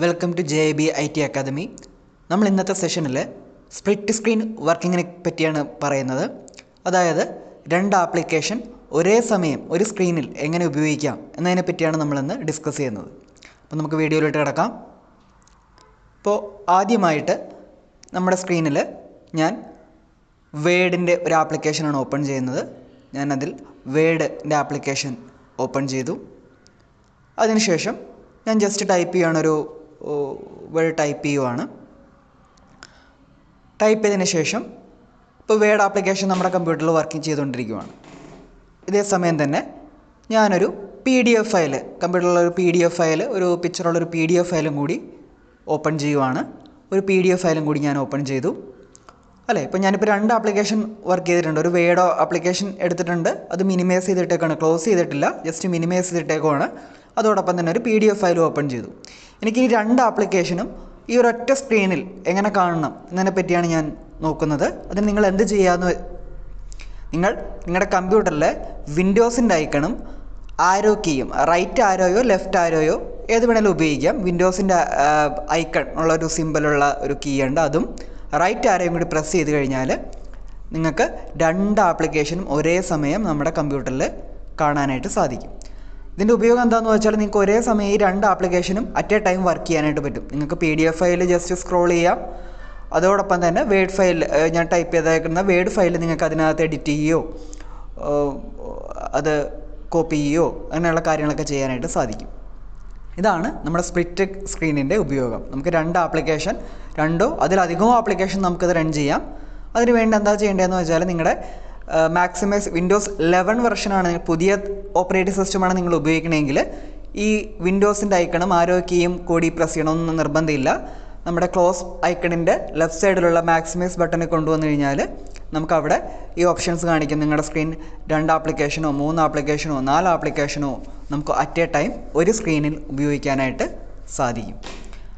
Welcome to JB IT academy. നമ്മൾ ഇന്നത്തെ സെഷനിൽ സ്പ്ലിറ്റ് സ്ക്രീൻ വർക്കിങ്ങിനെ പറ്റിയാണ് പറയുന്നത്. അതായത് രണ്ട് ആപ്ലിക്കേഷൻ ഒരേ സമയം ഒരു സ്ക്രീനിൽ എങ്ങനെ ഉപയോഗിക്കാം എന്നതിനെ പറ്റിയാണ് നമ്മളിന്ന് ഡിസ്കസ് ചെയ്യുന്നത്. അപ്പോൾ നമുക്ക് വീഡിയോയിലോട്ട് കിടക്കാം. ഇപ്പോൾ ആദ്യമായിട്ട് നമ്മുടെ സ്ക്രീനിൽ ഞാൻ വേഡിൻ്റെ ഒരു ആപ്ലിക്കേഷനാണ് ഓപ്പൺ ചെയ്യുന്നത്. ഞാനതിൽ വേഡിൻ്റെ ആപ്ലിക്കേഷൻ ഓപ്പൺ ചെയ്തു. അതിനുശേഷം ഞാൻ ജസ്റ്റ് ടൈപ്പ് ചെയ്യുകയാണ്, ഒരു വേഡ് ടൈപ്പ് ചെയ്യുവാണ്. ടൈപ്പ് ചെയ്തതിന് ശേഷം ഇപ്പോൾ വേഡ് ആപ്ലിക്കേഷൻ നമ്മുടെ കമ്പ്യൂട്ടറിൽ വർക്കിംഗ് ചെയ്തുകൊണ്ടിരിക്കുകയാണ്. ഇതേ സമയം തന്നെ ഞാനൊരു PDF ഫയൽ, കമ്പ്യൂട്ടറിലൊരു PDF ഫയൽ, ഒരു പിക്ചറുള്ളൊരു PDF ഫയലും കൂടി ഓപ്പൺ ചെയ്യുവാണ്. ഒരു PDF ഫയലും കൂടി ഞാൻ ഓപ്പൺ ചെയ്തു അല്ലേ. ഇപ്പോൾ ഞാനിപ്പോൾ രണ്ട് ആപ്ലിക്കേഷൻ വർക്ക് ചെയ്തിട്ടുണ്ട്. ഒരു വേഡ് ആപ്ലിക്കേഷൻ എടുത്തിട്ടുണ്ട്, അത് മിനിമൈസ് ചെയ്തിട്ടേക്കാണ്, ക്ലോസ് ചെയ്തിട്ടില്ല, ജസ്റ്റ് മിനിമൈസ് ചെയ്തിട്ടേക്കുവാണ്. അതോടൊപ്പം തന്നെ ഒരു PDF ഫയൽ ഓപ്പൺ ചെയ്തു. എനിക്ക് ഈ രണ്ട് ആപ്ലിക്കേഷനും ഈ ഒരൊറ്റ സ്ക്രീനിൽ എങ്ങനെ കാണണം എന്നതിനെ പറ്റിയാണ് ഞാൻ നോക്കുന്നത്. അതിന് നിങ്ങൾ എന്ത് ചെയ്യാമെന്ന്, നിങ്ങളുടെ കമ്പ്യൂട്ടറിൽ വിൻഡോസിൻ്റെ ഐക്കണും ആരോ കീയും, റൈറ്റ് ആരോയോ ലെഫ്റ്റ് ആരോയോ ഏത് വേണേലും ഉപയോഗിക്കാം. വിൻഡോസിൻ്റെ ഐക്കൺ ഉള്ളൊരു സിമ്പലുള്ള ഒരു കീ ഉണ്ട്, അതും റൈറ്റ് ആരോയും കൂടി പ്രസ് ചെയ്ത് കഴിഞ്ഞാൽ നിങ്ങൾക്ക് രണ്ട് ആപ്ലിക്കേഷനും ഒരേ സമയം നമ്മുടെ കമ്പ്യൂട്ടറിൽ കാണാനായിട്ട് സാധിക്കും. ഇതിൻ്റെ ഉപയോഗം എന്താണെന്ന് വെച്ചാൽ നിങ്ങൾക്ക് ഒരേ സമയം ഈ രണ്ട് ആപ്ലിക്കേഷനും അറ്റ് എ ടൈം വർക്ക് ചെയ്യാനായിട്ട് പറ്റും. നിങ്ങൾക്ക് PDF ഫയൽ ജസ്റ്റ് സ്ക്രോൾ ചെയ്യാം. അതോടൊപ്പം തന്നെ വേഡ് ഫയൽ, ഞാൻ ടൈപ്പ് ചെയ്തേക്കുന്ന വേഡ് ഫയൽ നിങ്ങൾക്ക് അതിനകത്ത് എഡിറ്റ് ചെയ്യുകയോ അത് കോപ്പി ചെയ്യുകയോ അങ്ങനെയുള്ള കാര്യങ്ങളൊക്കെ ചെയ്യാനായിട്ട് സാധിക്കും. ഇതാണ് നമ്മുടെ സ്പ്ലിറ്റ് സ്ക്രീനിൻ്റെ ഉപയോഗം. നമുക്ക് രണ്ട് ആപ്ലിക്കേഷൻ, രണ്ടോ അതിലധികമോ ആപ്ലിക്കേഷൻ നമുക്കത് റൺ ചെയ്യാം. അതിന് വേണ്ടി എന്താ ചെയ്യേണ്ടതെന്ന് വെച്ചാൽ നിങ്ങളുടെ മാക്സിമൈസ് വിൻഡോസ് 11 വെർഷനാണ്, പുതിയ ഓപ്പറേറ്റിംഗ് സിസ്റ്റമാണ് നിങ്ങൾ ഉപയോഗിക്കണമെങ്കിൽ ഈ വിൻഡോസിൻ്റെ ഐക്കണും ആരോ കീയും കൂടി പ്രസ് ചെയ്യണമെന്ന് നിർബന്ധമില്ല. നമ്മുടെ ക്ലോസ് ഐക്കണിൻ്റെ ലെഫ്റ്റ് സൈഡിലുള്ള മാക്സിമൈസ് ബട്ടണിൽ കൊണ്ടുവന്നു കഴിഞ്ഞാൽ നമുക്കവിടെ ഈ ഓപ്ഷൻസ് കാണിക്കും. നിങ്ങളുടെ സ്ക്രീൻ രണ്ട് ആപ്ലിക്കേഷനോ 3 ആപ്ലിക്കേഷനോ 4 ആപ്ലിക്കേഷനോ നമുക്ക് അറ്റ് എ ടൈം ഒരു സ്ക്രീനിൽ ഉപയോഗിക്കാനായിട്ട് സാധിക്കും.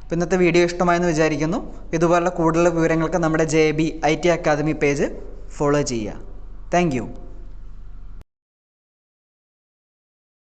അപ്പോൾ ഇന്നത്തെ വീഡിയോ ഇഷ്ടമായെന്ന് വിചാരിക്കുന്നു. ഇതുപോലുള്ള കൂടുതൽ വിവരങ്ങൾക്ക് നമ്മുടെ JB IT academy page follow ചെയ്യുക. Thank you.